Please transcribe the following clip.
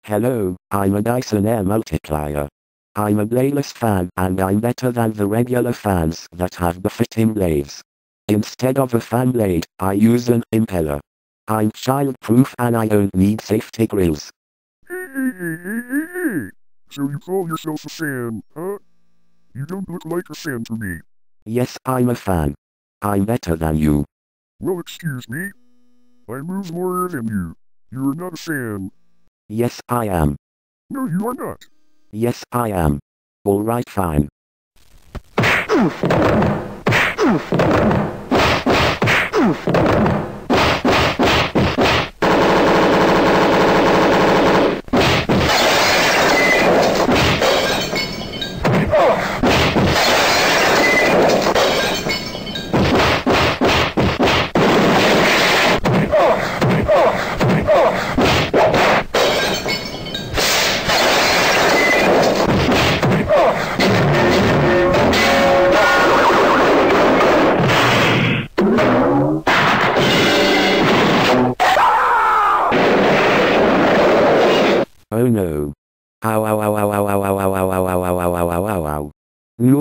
Hello, I'm a Dyson Air Multiplier. I'm a bladeless fan and I'm better than the regular fans that have the fitting blades. Instead of a fan blade, I use an impeller. I'm child-proof and I don't need safety grills. Hey. So you call yourself a fan, huh? You don't look like a fan to me. Yes, I'm a fan. I'm better than you. Well, excuse me. I move more than you. You're not a fan. Yes, I am. No, you are not. Yes, I am. Alright, fine. Oh no. Ow ow ow ow ow ow ow ow ow ow ow ow ow ow ow ow ow. No.